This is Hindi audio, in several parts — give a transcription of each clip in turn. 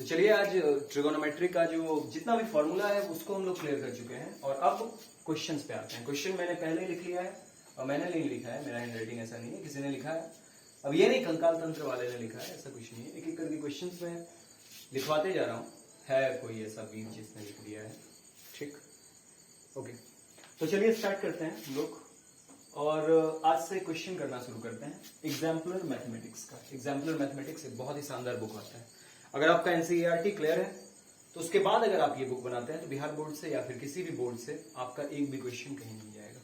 तो चलिए आज ट्रिगोनोमेट्री का जो जितना भी फॉर्मूला है उसको हम लोग क्लियर कर चुके हैं और अब क्वेश्चंस पे आते हैं। क्वेश्चन मैंने पहले ही लिख लिया है और मैंने नहीं लिखा है, मेरा हैंड राइटिंग ऐसा नहीं है, किसी ने लिखा है। अब ये नहीं कंकाल तंत्र वाले ने लिखा है, ऐसा कुछ नहीं है। एक एक करके क्वेश्चंस में लिखवाते जा रहा हूँ। है कोई ऐसा वीर जिसने लिख दिया है? ठीक, ओके। तो चलिए स्टार्ट करते हैं हम लोग और आज से क्वेश्चन करना शुरू करते हैं एग्जाम्पलर मैथमेटिक्स का। एग्जाम्पलर मैथमेटिक्स एक बहुत ही शानदार बुक आता है। अगर आपका एनसीईआरटी क्लियर है तो उसके बाद अगर आप ये बुक बनाते हैं तो बिहार बोर्ड से या फिर किसी भी बोर्ड से आपका एक भी क्वेश्चन कहीं नहीं जाएगा।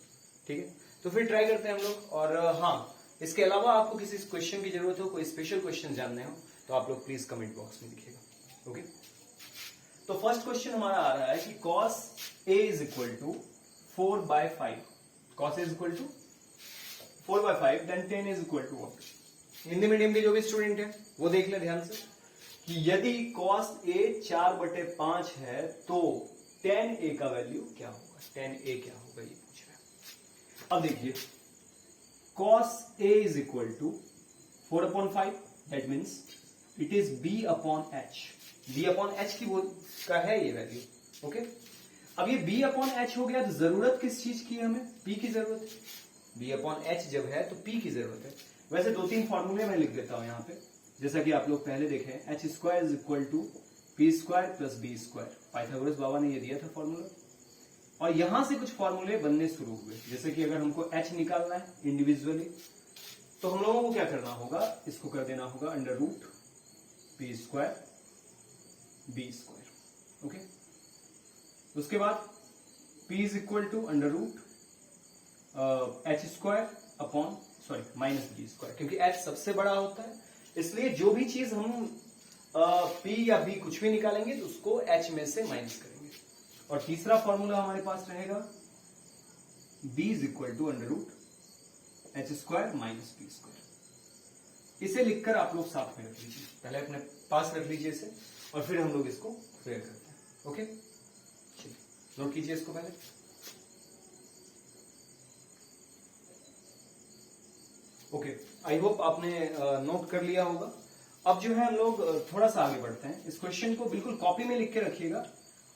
ठीक है, तो फिर ट्राई करते हैं हम लोग। और हाँ, इसके अलावा आपको किसी क्वेश्चन की जरूरत हो, कोई स्पेशल क्वेश्चन जानने हो तो आप लोग प्लीज कमेंट बॉक्स में लिखिएगा। ओके, तो फर्स्ट क्वेश्चन हमारा आ रहा है कि cos A is equal to 4/5। cos A is equal to 4/5 then 10 is equal to what? Hindi medium के जो भी स्टूडेंट है वो देख ले ध्यान से कि यदि cos A 4/5 है तो tan A का वैल्यू क्या होगा? tan A क्या होगा ये पूछ रहा है। अब देखिए cos A is equal to 4/5 that means it is B/H। B/H की वो का है ये वैल्यू। ओके, अब ये B/H हो गया तो जरूरत किस चीज की है? हमें P की जरूरत है। B/H जब है तो P की जरूरत है। वैसे दो तीन फॉर्मूले मैं लिख देता हूं यहां पे, जैसा कि आप लोग पहले देखे, h² is equal to p² plus b²। Pythagoras बाबा ने ये दिया था फॉर्मूला और यहां से कुछ फॉर्मूले बनने शुरू हुए। जैसे कि अगर हमको h निकालना है इंडिविजुअली तो हम लोगों को क्या करना होगा? इसको कर देना होगा √p² b²। ओके, उसके बाद p is equal to h² minus b², क्योंकि h सबसे बड़ा होता है इसलिए जो भी चीज हम P या B कुछ भी निकालेंगे तो उसको H में से माइनस करेंगे। और तीसरा फॉर्मूला हमारे पास रहेगा B is equal to √h² minus b²। इसे लिखकर आप लोग साथ में रख लीजिए, पहले अपने पास रख लीजिए इसे और फिर हम लोग इसको क्लियर करते हैं। ओके, चलिए नोट कीजिए इसको पहले। ओके, आई होप आपने नोट कर लिया होगा। अब जो है हम लोग थोड़ा सा आगे बढ़ते हैं। इस क्वेश्चन को बिल्कुल कॉपी में लिख के रखिएगा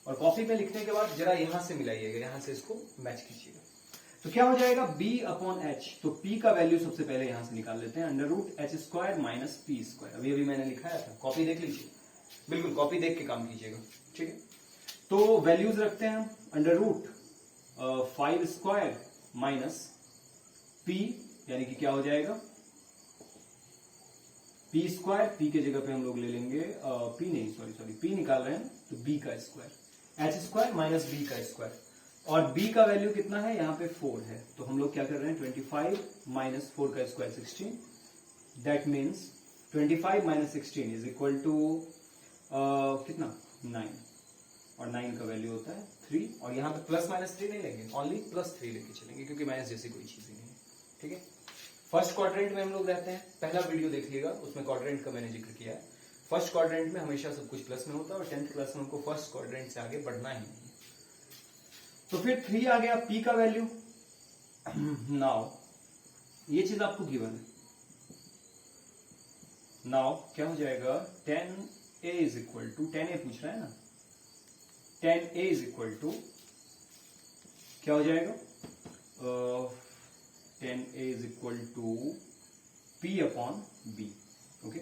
और कॉपी में लिखने के बाद जरा यहां से मिलाइएगा, यहां से इसको मैच कीजिएगा। तो क्या हो जाएगा? B/H। तो P का वैल्यू सबसे पहले यहां से निकाल लेते हैं, √h² माइनस p²। अभी मैंने लिखाया था, कॉपी देख लीजिए, बिल्कुल कॉपी देख के काम कीजिएगा। ठीक है, तो वैल्यूज रखते हैं हम √5² माइनस p, यानी कि क्या हो जाएगा? p²। p के जगह पे हम लोग ले लेंगे p निकाल रहे हैं तो b का स्क्वायर, h² माइनस b का स्क्वायर। और b का वैल्यू कितना है? यहाँ पे 4 है, तो हम लोग क्या कर रहे हैं? 25 माइनस 4 का square 16। That means 25 minus 16 is equal to कितना? 9। और 9 का वैल्यू होता है 3। और यहाँ पे प्लस माइनस 3 नहीं लेंगे, ओनली +3 लेके चलेंगे क्योंकि माइनस जैसी कोई चीज ही नहीं है। ठीक है, फर्स्ट क्वाड्रेंट में हम लोग रहते हैं। पहला वीडियो देखिएगा, उसमें क्वाड्रेंट का मैंने जिक्र किया है। फर्स्ट क्वाड्रेंट में हमेशा सब कुछ प्लस में होता है और 10th क्लास में हमको फर्स्ट क्वाड्रेंट से आगे बढ़ना ही नहीं है। तो फिर 3 आ गया P का वैल्यू। नाउ ये चीज आपको गिवन है। नाउ क्या हो जाएगा? 10A is equal to 10A पूछ रहा है ना, 10A इज इक्वल टू क्या हो जाएगा? 10A is equal to P/B। Okay,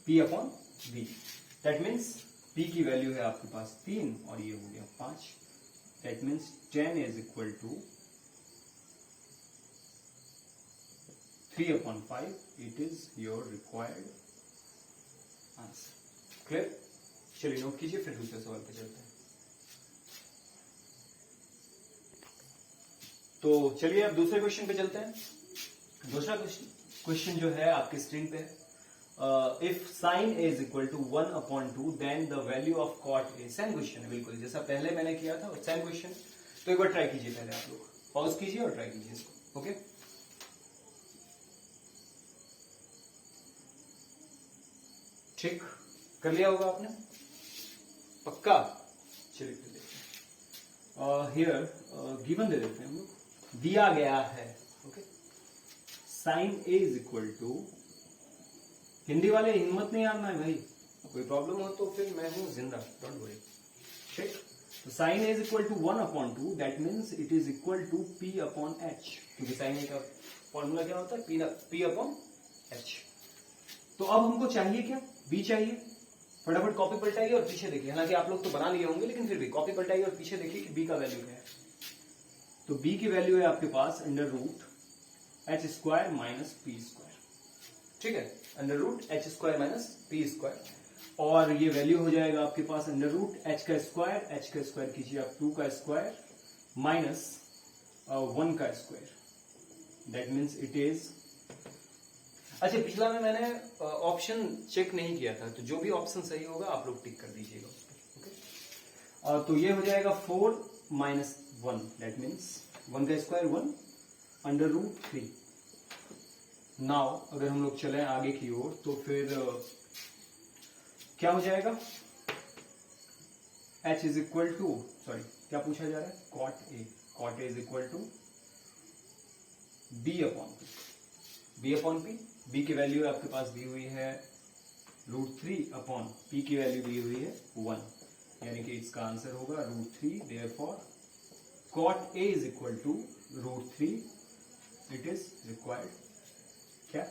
P/B। That means P की वैल्यू है आपके पास 3 और ये हो गया 5। That means 10 is equal to 3/5। It is your required answer. Clear? चलिए नोट कीजिए, फिर दूसरे सवाल पे चलते हैं। तो चलिए अब दूसरे क्वेश्चन पे चलते हैं। दूसरा क्वेश्चन जो है आपकी स्क्रीन पे है, if sin A is equal to 1/2 then the value of cot A। Same question है बिल्कुल जैसा पहले मैंने किया था, सेम क्वेश्चन। तो एक बार ट्राई कीजिए, पहले आप लोग पॉज कीजिए और ट्राई कीजिए इसको। ओके, ठीक कर लिया होगा आपने पक्का? चलिए फिर देखते हैं। हियर गिवन दे देते हैं हम लोग, दिया गया है। Okay, sin A is equal to, Hindi वाले हिम्मत नहीं हारना है भाई, कोई प्रॉब्लम हो तो फिर मैं हूं जिंदा, डोंट वरी। ठीक, तो sine A is equal to 1/2, that means it is equal to P/H, क्योंकि साइन ए का फॉर्मूला क्या होता है, P/H। तो अब हमको चाहिए क्या, B चाहिए। फटाफट कॉपी पलटाइए और पीछे देखिए, हालांकि आप लोग तो बना लिए होंगे लेकिन फिर भी कॉपी पलटाइए और पीछे देखिए कि B का वैल्यू क्या है। तो B की वैल्यू है आपके पास √H² माइनस P²। ठीक है, √H² - P², और ये वैल्यू हो जाएगा आपके पास √H² कीजिए आप 2² minus 1², that means it is. अच्छा, पिछला में मैंने ऑप्शन चेक नहीं किया था, तो जो भी ऑप्शन सही होगा आप लोग टिक कर दीजिएगा उस पर। ओके, तो ये हो जाएगा 4 - 1, दैट मीन्स 1² 1 √3। नाउ अगर हम लोग चलें आगे की ओर तो फिर क्या हो जाएगा, H is equal to, sorry क्या पूछा जा रहा है, cot A is equal to B/P। B की वैल्यू आपके पास दी हुई है √3/P की वैल्यू दी हुई है 1, यानी कि इसका आंसर होगा √3। Therefore cot A is equal to √3, it is required क्या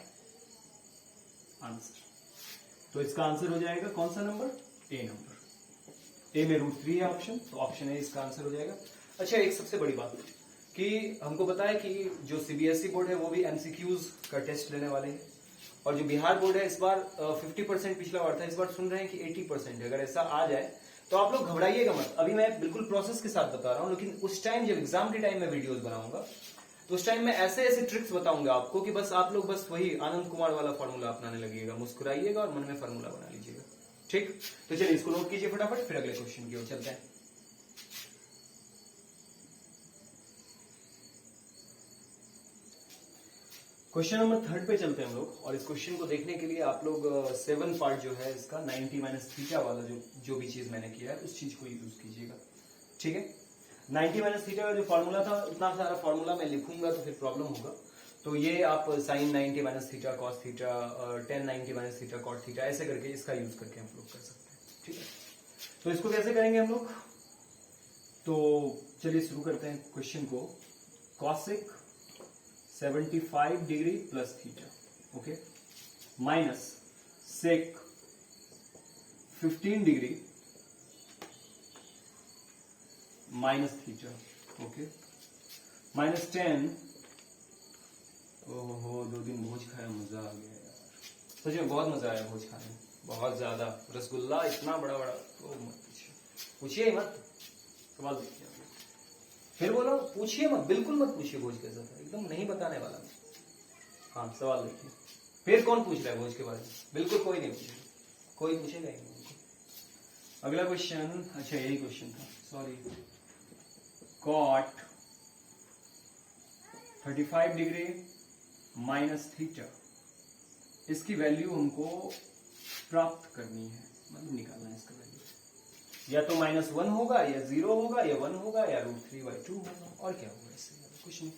आंसर। तो इसका आंसर हो जाएगा कौन सा नंबर, A नंबर। A में √3 है ऑप्शन, तो ऑप्शन A इसका आंसर हो जाएगा। अच्छा, एक सबसे बड़ी बात कि हमको पता है कि जो CBSE बोर्ड है वो भी MCQs का टेस्ट लेने वाले हैं, और जो बिहार बोर्ड है इस बार 50%, पिछला बार था, इस बार सुन रहे हैं कि 80%। अगर ऐसा आ जाए तो आप लोग घबराइएगा मत, अभी मैं बिल्कुल प्रोसेस के साथ बता रहा हूं, लेकिन उस टाइम जब एग्जाम के टाइम में वीडियोस बनाऊंगा तो उस टाइम में ऐसे ऐसे ट्रिक्स बताऊंगा आपको कि बस आप लोग बस वही आनंद कुमार वाला फॉर्मूला अपनाने लगिएगा, मुस्कुराइएगा और मन में फॉर्मूला बना लीजिएगा। ठीक, तो चलिए इसको नोट कीजिए फटाफट, फिर अगले क्वेश्चन की ओर चलते हैं। क्वेश्चन नंबर 3 पे चलते हैं हम लोग, और इस क्वेश्चन को देखने के लिए आप लोग 7 पार्ट जो है इसका 90 - थीटा वाला जो भी चीज मैंने किया है उस चीज को यूज कीजिएगा। ठीक है, 90 - थीटा का जो फॉर्मूला था, इतना सारा फॉर्मूला मैं लिखूंगा तो फिर प्रॉब्लम होगा, तो ये आप sine 90 - theta cos theta, tan 90 - theta cot theta, ऐसे करके इसका यूज करके हम लोग कर सकते हैं। ठीक है, तो इसको कैसे करेंगे हम लोग, तो चलिए शुरू करते हैं क्वेश्चन को। Cosec 75 degree plus theta, okay, minus sec 15 degree minus theta, okay, minus 10। ओहो, 2 दिन भोज खाया, मजा आ गया यार, सच में बहुत मजा आया भोज खाने में, बहुत ज्यादा। रसगुल्ला इतना बड़ा बड़ा, तो मत पूछिए मत, सवाल देखिए, फिर बोलो पूछिए मत, बिल्कुल मत पूछिए भोज कैसा था, एकदम नहीं बताने वाला। हाँ, सवाल देखिए, फिर कौन पूछ रहा है भोज के बारे में, बिल्कुल कोई नहीं पूछेगा, कोई पूछेगा ही नहीं। अगला क्वेश्चन, अच्छा यही क्वेश्चन था, sorry. Cot 35 degree minus theta, इसकी वैल्यू हमको प्राप्त करनी है, मतलब निकालना है इसका वैल्यू, या तो -1 होगा, या 0 होगा, या 1 होगा, या √3/2 होगा, और क्या होगा, इससे कुछ नहीं।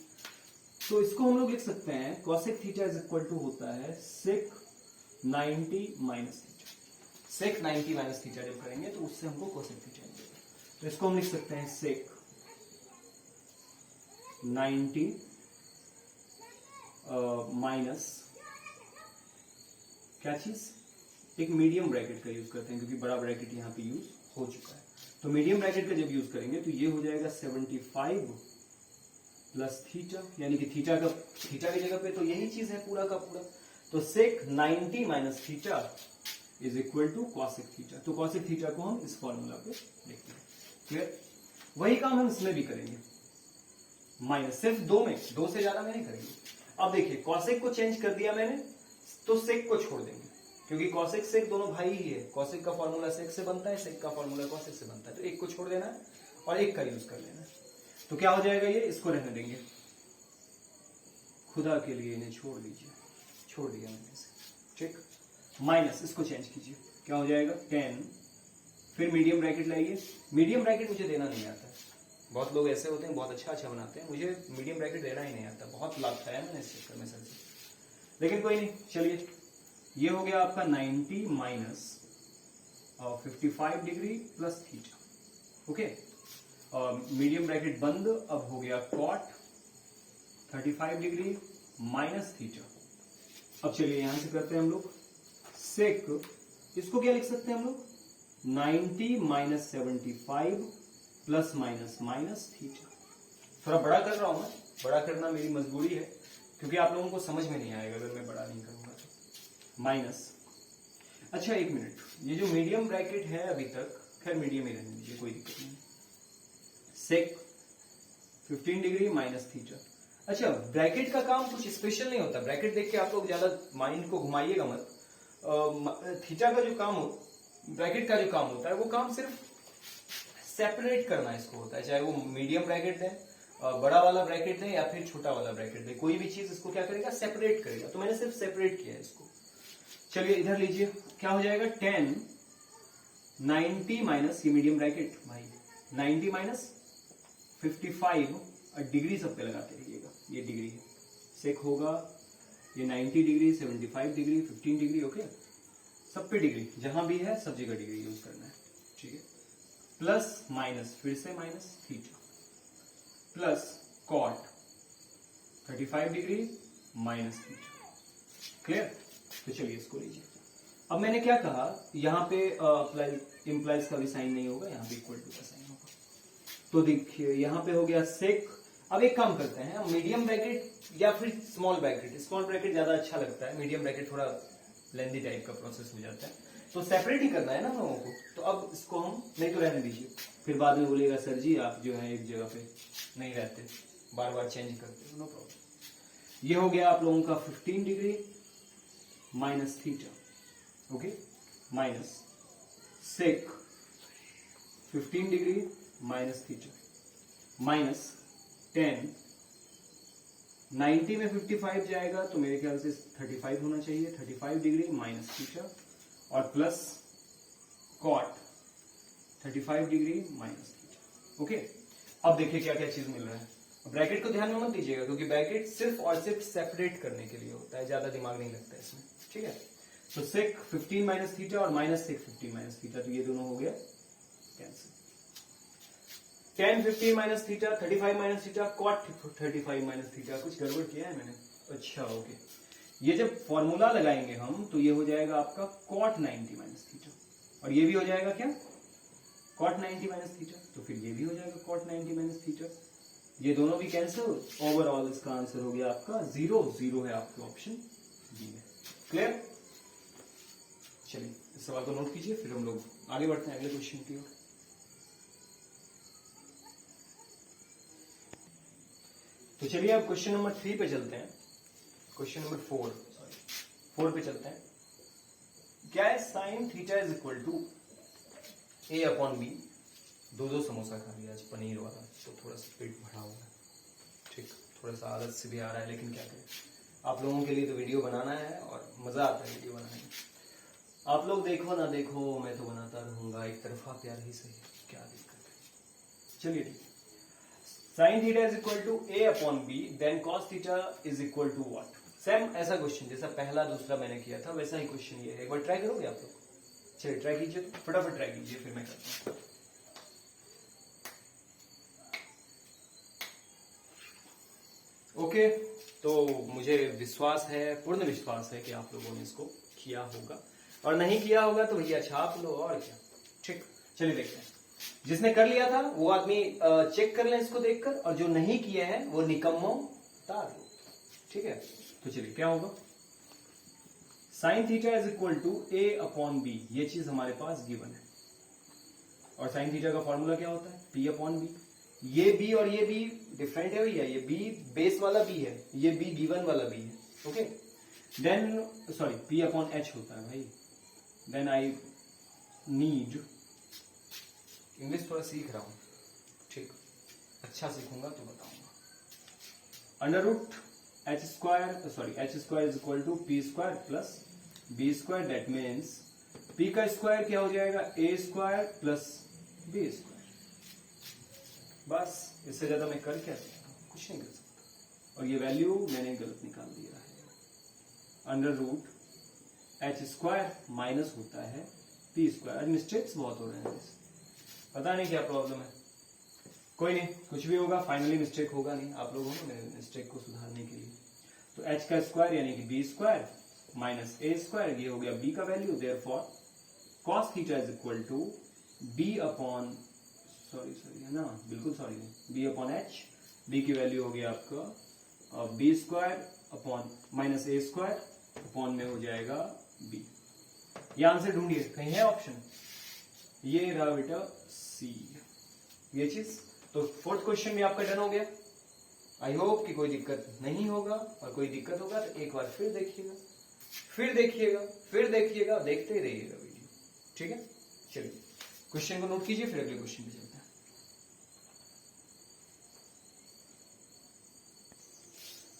तो इसको हम लोग लिख सकते हैं cosec theta is equal to होता है sec 90 minus theta. sec 90 minus theta जब करेंगे तो उससे हमको cosec थीटा मिलेगा, तो इसको हम लिख सकते हैं sec 90 माइनस क्या चीज, एक मीडियम ब्रैकेट का यूज करते हैं, क्योंकि बड़ा ब्रैकेट यहाँ पे यूज हो चुका है, तो मीडियम ब्रैकेट का जब यूज करेंगे तो ये हो जाएगा 75 प्लस थीटा, यानी कि थीटा की जगह पे तो यही चीज है पूरा का पूरा, तो sec 90 minus theta is equal to cosec theta. तो cosec थीटा को हम इस फॉर्मूला पे लिखते हैं, क्लियर। वही काम हम इसमें भी करेंगे, माइनस सिर्फ 2 में, 2 से ज्यादा में नहीं करेंगे। अब देखिए cosec को चेंज कर दिया मैंने, तो sec को छोड़ देंगे, क्योंकि cosec sec दोनों भाई ही है, cosec का फॉर्मूला sec से बनता है, sec का फॉर्मूला cosec से बनता है, तो एक को छोड़ देना है और एक का यूज कर लेना है। तो क्या हो जाएगा, ये इसको रहने देंगे, खुदा के लिए इन्हें छोड़ दीजिए, छोड़ दिया मैंने इसे, ठीक। माइनस इसको चेंज कीजिए, क्या हो जाएगा 10, फिर मीडियम ब्रैकेट लाइए। मीडियम ब्रैकेट मुझे देना नहीं आता, बहुत लोग ऐसे होते हैं बहुत अच्छा बनाते हैं, मुझे मीडियम ब्रैकेट देना ही नहीं आता, बहुत लाभ खाया मैंने इस चक्कर में सर से, लेकिन कोई नहीं, चलिए ये हो गया आपका 90 minus 55 degree plus theta. Okay, medium bracket बंद, अब हो गया कॉट 35 डिग्री माइनस थीटा। अब चलिए यहां से करते हैं हम लोग सेक, इसको क्या लिख सकते हैं हम लोग 90 minus 75 plus minus minus theta. थोड़ा बड़ा कर रहा हूं मैं, बड़ा करना मेरी मजबूरी है क्योंकि आप लोगों को समझ में नहीं आएगा अगर मैं बड़ा नहीं करूंगा तो। माइनस, अच्छा एक मिनट, ये जो मीडियम ब्रैकेट है अभी तक, खैर मीडियम ही रहने दीजिए, कोई दिक्कत नहीं। सेक 15 डिग्री माइनस थीटा। अच्छा, ब्रैकेट का काम कुछ स्पेशल नहीं होता, ब्रैकेट देख के आप लोग ज्यादा माइंड को घुमाइएगा मत। थीटा का जो काम हो, ब्रैकेट का जो काम होता है वो काम सिर्फ सेपरेट करना इसको होता है, चाहे वो मीडियम ब्रैकेट दें, बड़ा वाला ब्रैकेट दें या फिर छोटा वाला ब्रैकेट दें, कोई भी चीज इसको क्या करेगा सेपरेट करेगा। तो मैंने सिर्फ सेपरेट किया है इसको। चलिए इधर लीजिए, क्या हो जाएगा 10 90 माइनस, ये मीडियम ब्रैकेट भाई 90 माइनस 55 और डिग्री सब पे लगाते रहिएगा, ये डिग्री है। सेक होगा ये 90 डिग्री 75 डिग्री 15 डिग्री। ओके, सब पे डिग्री, जहां भी है सब जगह डिग्री यूज करना है, ठीक है। प्लस माइनस, फिर से minus theta plus cot 35 degree minus theta. Clear? तो चलिए इसको लीजिए। अब मैंने क्या कहा, यहां पे इंप्लाइज का भी साइन नहीं होगा, यहां पे इक्वल टू का साइन होगा। तो देखिए यहां पे हो गया सेक। अब एक काम करते हैं, मीडियम ब्रैकेट या फिर स्मॉल ब्रैकेट, स्मॉल ब्रैकेट ज्यादा अच्छा लगता है, मीडियम ब्रैकेट थोड़ा लेंदी टाइप का प्रोसेस हो जाता है, तो सेपरेट ही करना है ना लोगों को। तो अब इसको हम, नहीं तो रहने दीजिए, फिर बाद में बोलिएगा सर जी आप जो है एक जगह पे नहीं रहते, बार बार चेंज करते, नो प्रॉब्लम। ये हो गया आप लोगों का 15 degree minus theta. Okay, minus sec 15 degree minus theta minus 10 90 में 55 जाएगा तो मेरे ख्याल से 35 होना चाहिए, 35 डिग्री माइनस थीटा और plus cot 35 degree minus theta. Okay, अब देखिए क्या क्या चीज मिल रहा है। ब्रैकेट को ध्यान में मत दीजिएगा क्योंकि ब्रैकेट सिर्फ और सिर्फ सेपरेट करने के लिए होता है, ज्यादा दिमाग नहीं लगता इसमें, ठीक है। तो सेक 15 माइनस थीटा और माइनस सेक 15 माइनस थीटा, तो ये दोनों हो गया cancel. 10 15 minus theta 35 minus theta cot 35 minus theta. कुछ गड़बड़ किया है मैंने? अच्छा ओके, ये जब फॉर्मूला लगाएंगे हम तो ये हो जाएगा आपका कॉट 90 माइनस थीटा और ये भी हो जाएगा क्या कॉट 90 माइनस थीटा, तो फिर ये भी हो जाएगा कॉट 90 माइनस थीटा। ये दोनों भी कैंसिल, ओवरऑल इसका आंसर हो गया आपका 0, 0 है आपका ऑप्शन बी में। क्लियर? चलिए इस सवाल को नोट कीजिए, फिर हम लोग आगे बढ़ते हैं अगले क्वेश्चन की ओर। तो चलिए अब क्वेश्चन नंबर 3 पे चलते हैं, क्वेश्चन नंबर 4 पे चलते हैं। क्या है sine theta is equal to A upon B. दो समोसा खा लिया आज पनीर वाला, तो थोड़ा सा पेट भरा हुआ है, ठीक, थोड़ा सा आदत से भी आ रहा है, लेकिन क्या करें, आप लोगों के लिए तो वीडियो बनाना है और मजा आता है वीडियो बनाने में। आप लोग देखो ना देखो, मैं तो बनाता रहूंगा, एक तरफा प्यार ही सही, क्या दिक्कत है। चलिए ठीक, sine theta is equal to A upon B, then cos theta is equal to what. Same ऐसा क्वेश्चन जैसा पहला दूसरा मैंने किया था वैसा ही क्वेश्चन ये है, एक बार ट्राई करोगे आप लोग? चलिए ट्राई कीजिए, तो फटाफट ट्राई कीजिए, फिर मैं करता हूँ। ओके, तो मुझे विश्वास है, पूर्ण विश्वास है कि आप लोगों ने इसको किया होगा, और नहीं किया होगा तो भैया छाप लो और क्या, ठीक। चलिए देखते हैं, जिसने कर लिया था वो आदमी चेक कर ले इसको देखकर, और जो नहीं किए हैं वो निकम्मो उतार लो, ठीक है। तो चलिए क्या होगा, sine theta is equal to A upon B, ये चीज हमारे पास गिवन है, और साइन थीटा का फॉर्मूला क्या होता है पी अपॉन बी। ये बी और ये बी डिफरेंट है भैया, ये बी बेस वाला बी है, ये बी गिवन वाला बी है, okay. Then sorry P upon H होता है भाई, देन आई नीड, इंग्लिश थोड़ा सीख रहा हूं, ठीक, अच्छा सीखूंगा तो बताऊंगा। Under root H square, sorry H square is equal to P square plus B square, that means P का स्क्वायर क्या हो जाएगा A square plus B square. बस इससे ज्यादा मैं कर क्या सकता हूं, कुछ नहीं कर सकता, और ये वैल्यू मैंने गलत निकाल दिया है। Under root H square minus होता है टी स्क्वायर। आज मिस्टेक्स बहुत हो रहे हैं, पता नहीं क्या प्रॉब्लम है। कोई नहीं, कुछ भी होगा, फाइनली मिस्टेक होगा नहीं, आप लोग हो ना मेरे मिस्टेक को सुधारने के लिए। तो एच का स्क्वायर यानी कि B square minus A square, ये हो गया बी का value. Therefore cos theta is equal to B upon sorry है ना, बिल्कुल सॉरी है, बी अपॉन एच। बी की वैल्यू हो गया आपका B square upon minus A square upon में हो जाएगा बी। ये आंसर ढूंढिए, कहीं है ऑप्शन? ये रहा बेटा सी, ये चीज। तो फोर्थ क्वेश्चन भी आपका डन हो गया। आई होप कि कोई दिक्कत नहीं होगा, और कोई दिक्कत होगा तो एक बार फिर देखिएगा, फिर देखिएगा, फिर देखिएगा, देखते ही रहिएगा वीडियो, ठीक है। चलिए क्वेश्चन को नोट कीजिए, फिर अगले क्वेश्चन पे चलते हैं।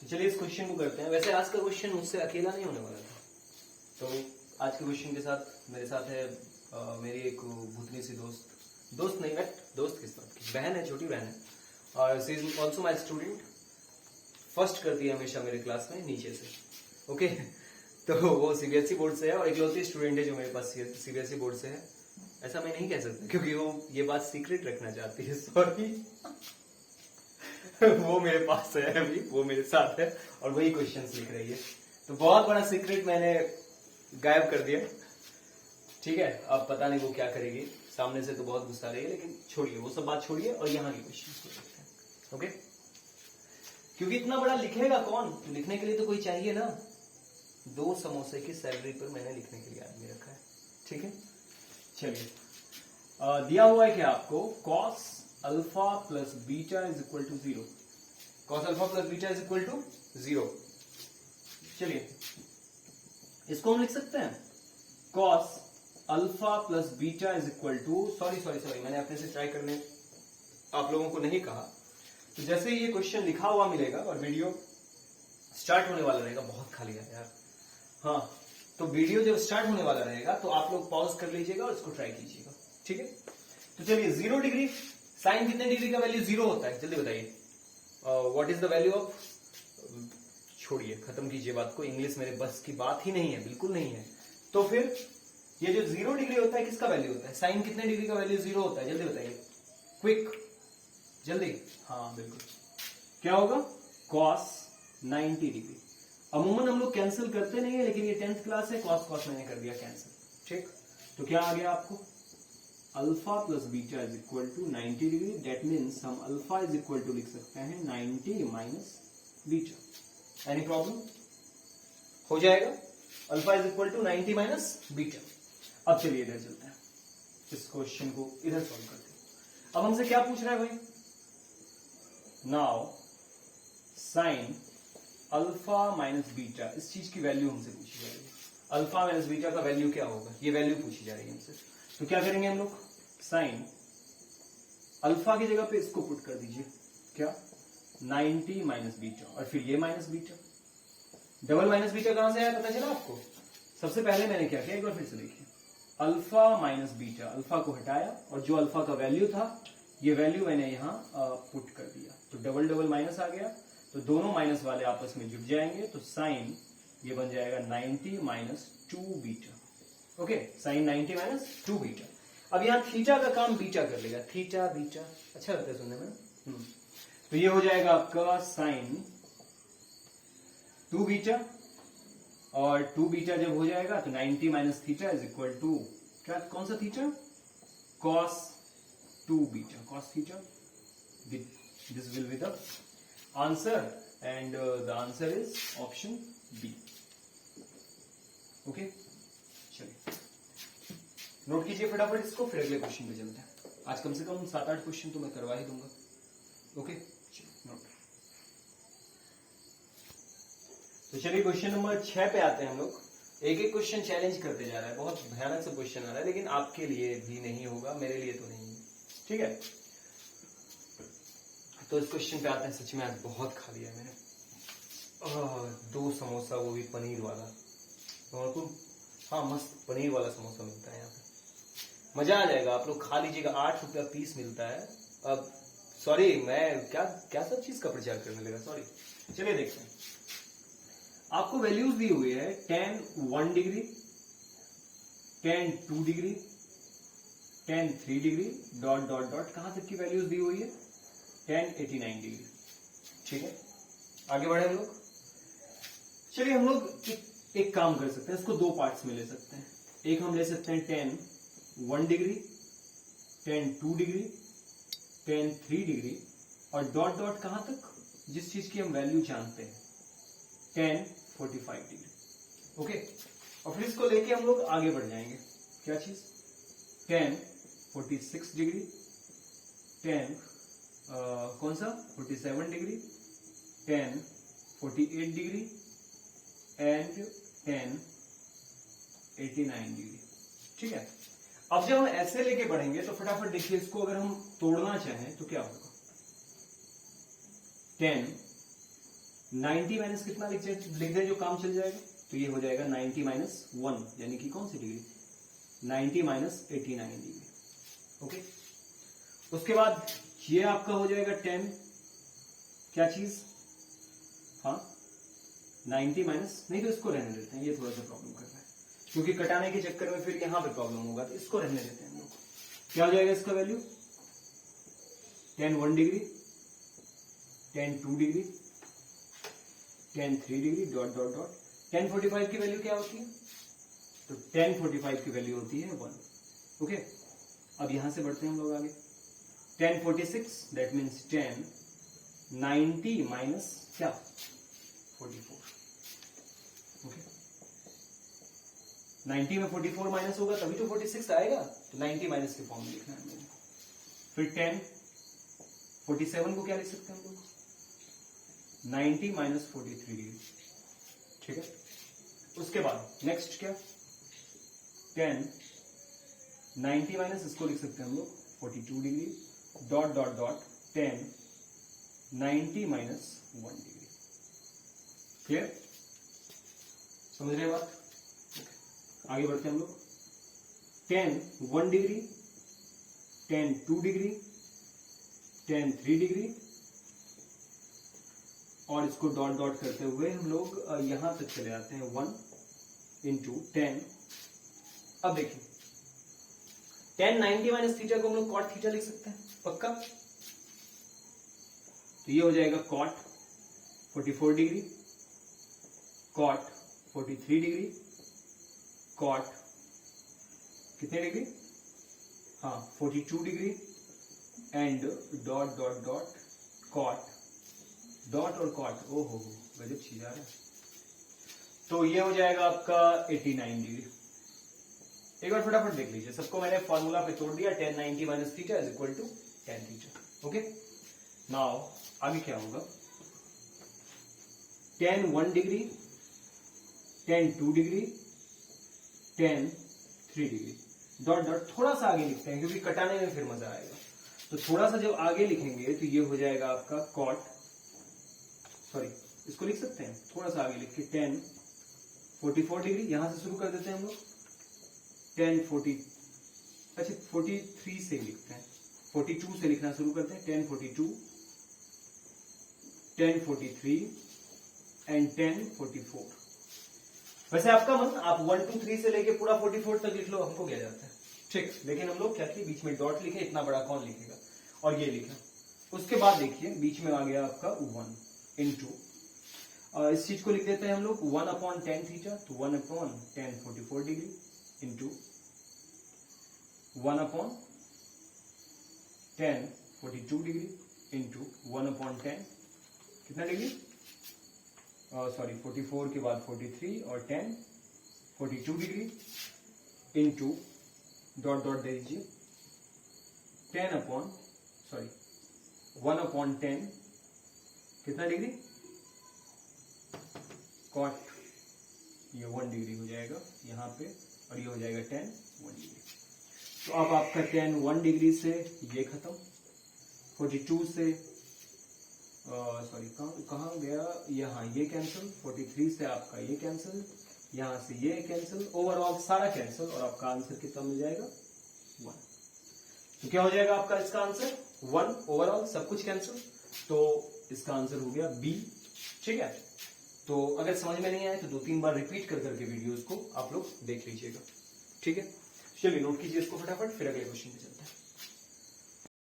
तो चलिए इस क्वेश्चन को करते हैं। वैसे आज का क्वेश्चन मुझसे अकेला नहीं होने वाला था, तो आज के क्वेश्चन के साथ मेरे साथ है मेरी एक भूतनी सी दोस्त नहीं, बट दोस्त किस बात की, बहन है, छोटी बहन है, और she is also my student. First करती है हमेशा मेरे क्लास में नीचे से, ओके। तो वो सीबीएसई बोर्ड से है, और इकलौती स्टूडेंट है जो मेरे पास सीबीएसई बोर्ड से है। ऐसा मैं नहीं कह सकता क्योंकि वो ये बात सीक्रेट रखना चाहती है, सॉरी। वो मेरे पास है अभी, वो मेरे साथ है और वही क्वेश्चंस लिख रही है, तो बहुत बड़ा सीक्रेट मैंने गायब कर दिया, ठीक है। अब पता नहीं वो क्या करेगी, सामने से तो बहुत गुस्सा रही है, लेकिन छोड़िए वो सब बात, छोड़िए और यहाँ के क्वेश्चंस को देखते हैं, ओके। क्योंकि इतना बड़ा लिखेगा कौन, तो लिखने के लिए तो कोई चाहिए ना। 2 समोसे की सैलरी पर मैंने लिखने के लिए आदमी रखा है, ठीक है। चलिए दिया हुआ है क्या आपको, cos alpha plus beta is equal to 0। cos alpha plus beta is equal to 0। चलिए इसको हम लिख सकते हैं cos alpha plus beta is equal to, sorry मैंने अपने से ट्राई करने आप लोगों को नहीं कहा। तो जैसे ही ये क्वेश्चन लिखा हुआ मिलेगा और वीडियो स्टार्ट होने वाला रहेगा, बहुत खाली है यार, हाँ, तो वीडियो जब स्टार्ट होने वाला रहेगा तो आप लोग पॉज कर लीजिएगा और इसको ट्राई कीजिएगा, ठीक है। तो चलिए 0 डिग्री, साइन कितने डिग्री का वैल्यू 0 होता है, जल्दी बताइए। What is the value of, छोड़िए खत्म कीजिए बात को, इंग्लिश मेरे बस की बात ही नहीं है, बिल्कुल नहीं है। तो फिर ये जो 0 डिग्री होता है किसका वैल्यू होता है, साइन कितने डिग्री का वैल्यू 0 होता है, जल्दी बताइए, क्विक, जल्दी, हाँ बिल्कुल, क्या होगा, cos 90 डिग्री। अमूमन हम लोग कैंसिल करते नहीं है, लेकिन ये 10th क्लास है, cos मैंने कर दिया कैंसिल, ठीक। तो क्या आ गया आपको, alpha plus beta is equal to 90 degree. That means हम अल्फा इज इक्वल टू लिख सकते हैं 90 माइनस बीटा। एनी प्रॉब्लम, हो जाएगा, alpha is equal to 90 minus beta. अब चलिए इधर चलते हैं, इस क्वेश्चन को इधर सॉल्व करते हैं। अब हमसे क्या पूछ रहा है भाई, now sine alpha minus beta, इस चीज की वैल्यू हमसे पूछी जा रही है। अल्फा माइनस बीटा का वैल्यू क्या होगा, ये वैल्यू पूछी जा रही है हमसे। तो क्या करेंगे हम लोग, साइन अल्फा की जगह पे इसको पुट कर दीजिए, क्या 90 माइनस बीटा, और फिर ये minus beta. Double minus beta कहां से आया पता चला आपको। सबसे पहले मैंने क्या किया, एक बार फिर से देखिए, अल्फा माइनस बीटा, अल्फा को हटाया और जो अल्फा का वैल्यू था ये वैल्यू मैंने यहाँ पुट कर दिया, तो डबल डबल माइनस आ गया, तो दोनों माइनस वाले आपस में जुड़ जाएंगे, तो साइन ये बन जाएगा 90 minus 2 beta, okay, sine 90 minus 2 beta. अब यहाँ थीटा का काम बीटा कर लेगा, थीटा बीटा अच्छा लगता है सुनने में। तो ये हो जाएगा आपका साइन 2 बीटा, और 2 बीटा जब हो जाएगा तो 90 minus theta is equal to क्या, कौन सा theta, cos 2 beta, cos theta. This will be the answer, and the answer is option B, okay. चलिए नोट कीजिए फटाफट इसको, फिर अगले क्वेश्चन पे चलते हैं। आज कम से कम 7-8 क्वेश्चन तो मैं करवा ही दूंगा, ओके। नोट, तो चलिए क्वेश्चन नंबर 6 पे आते हैं हम लोग। एक एक क्वेश्चन चैलेंज करते जा रहा है, बहुत भयानक से क्वेश्चन आ रहा है, लेकिन आपके लिए भी नहीं होगा, मेरे लिए तो नहीं है, ठीक है। तो इस क्वेश्चन पे आते हैं। सच में आज बहुत खा लिया मैंने, 2 समोसा, वो भी पनीर वाला, तो हाँ मस्त पनीर वाला समोसा मिलता है यहाँ पे, मजा आ जाएगा, आप लोग खा लीजिएगा। 8 रुपया पीस मिलता है। अब सॉरी मैं क्या सब चीज का प्रचार करने लगा, सॉरी। चलिए देखते हैं, आपको वैल्यूज दी हुई है tan 1 degree, tan 2 degree, tan 3 degree dot dot dot कहां तक की वैल्यूज दी हुई है, tan 89 डिग्री। ठीक है, आगे बढ़े हम लोग। चलिए हम लोग एक काम कर सकते हैं, इसको दो पार्ट्स में ले सकते हैं। एक हम ले सकते हैं tan 1 degree, tan 2 degree, tan 3 degree और डॉट डॉट कहां तक, जिस चीज की हम वैल्यू जानते हैं, tan 45 डिग्री। ओके, और फिर इसको लेके हम लोग आगे बढ़ जाएंगे। क्या चीज, tan 46 डिग्री, tan कौन सा 47 degree, tan 48 degree and tan 89 degree. ठीक है, अब जब हम ऐसे लेके बढ़ेंगे तो फटाफट देखिए, इसको अगर हम तोड़ना चाहें तो क्या होगा, tan 90 माइनस कितना लिख दें जो काम चल जाएगा, तो ये हो जाएगा 90 माइनस 1 यानी कि कौन सी डिग्री, 90 माइनस 89 डिग्री। ओके, उसके बाद ये आपका हो जाएगा tan क्या चीज, हाँ 90 माइनस, नहीं तो इसको रहने देते हैं, ये थोड़ा सा प्रॉब्लम कर रहा है क्योंकि कटाने के चक्कर में फिर यहां पे प्रॉब्लम होगा, तो इसको रहने देते हैं हम लोग। क्या हो जाएगा इसका value, tan 1 degree, tan 2 degree, tan 3 degree dot dot dot. tan 45 की वैल्यू क्या होती है, तो tan 45 की वैल्यू होती है 1। ओके, अब यहां से बढ़ते हैं हम लोग आगे। tan 46 that means tan 90 minus क्या 44। ओके, 90 में 44 माइनस होगा तभी तो 46 आएगा, तो 90 माइनस के फॉर्म में लिखना है मैंने। फिर tan 47 को क्या लिख सकते हैं हम लोग, 90 माइनस 43 डिग्री। ठीक है, उसके बाद नेक्स्ट क्या, tan 90 माइनस इसको लिख सकते हैं हम लोग 42 degree dot dot dot tan 90 minus 1 degree. Clear, समझ रहे बात। आगे बढ़ते हैं हम लोग। tan 1 degree, tan 2 degree, tan 3 degree और इसको डॉट डॉट करते हुए हम लोग यहां तक चले जाते हैं 1 इंटू tan। अब देखिए tan 90 माइनस थीटा को हम लोग cot थीटा लिख सकते हैं पक्का, तो ये हो जाएगा cot 44 degree, cot 43 degree, cot कितने डिग्री, हाँ 42 degree and dot dot dot cot dot और cot। ओ हो गजब चीज आ रहा है। तो ये हो जाएगा आपका 89 डिग्री। एक बार फटाफट देख लीजिए, सबको मैंने फॉर्मूला पे तोड़ दिया, tan 90 minus theta is equal to tan theta. Okay, now आगे क्या होगा, tan 1 degree, tan 2 degree, tan 3 degree dot dot. थोड़ा सा आगे लिखते हैं क्योंकि कटाने में फिर मजा आएगा, तो थोड़ा सा जब आगे लिखेंगे तो ये हो जाएगा आपका cot, सॉरी इसको लिख सकते हैं थोड़ा सा आगे लिख के tan 44 डिग्री, यहां से शुरू कर देते हैं हम लोग, tan 40, अच्छा 43 से लिखते हैं, 42 से लिखना शुरू करते हैं, tan 42, tan 43 एंड tan 44। वैसे आपका मन, आप 1 2 3 से लेके पूरा 44 तक लिख लो, हमको क्या जाता है, ठीक, लेकिन हम लोग क्या किए, बीच में डॉट लिखे, इतना बड़ा कौन लिखेगा, और ये लिखा। उसके बाद देखिए बीच में आ गया आपका 1 इंटू, इस चीज को लिख देते हैं हम लोग 1 अपॉन tan थीटा, तो 1 upon tan 44 degree into 1 upon tan 42 degree into 1 upon tan कितना डिग्री, सॉरी 44 के बाद 43 और tan 42 degree into dot dot दे दीजिए 10 अपॉन, सॉरी 1 अपॉन 10 कितना डिग्री, cot, ये 1 डिग्री हो जाएगा यहाँ पे, और ये हो जाएगा tan 1 डिग्री। तो अब आपका tan 1 डिग्री से ये खत्म, 42 से सॉरी कहाँ गया, यहाँ ये कैंसिल, 43 से आपका ये कैंसिल, यहाँ से ये कैंसिल, ओवरऑल सारा कैंसिल, और आपका आंसर कितना मिल जाएगा 1। तो क्या हो जाएगा आपका इसका आंसर 1, ओवरऑल सब कुछ कैंसिल, तो इसका आंसर हो गया बी। ठीक है, तो अगर समझ में नहीं आए तो 2-3 बार रिपीट कर करके वीडियोस को आप लोग देख लीजिएगा। ठीक है, चलिए नोट कीजिए इसको फटाफट, फिर अगले क्वेश्चन पे चलते हैं।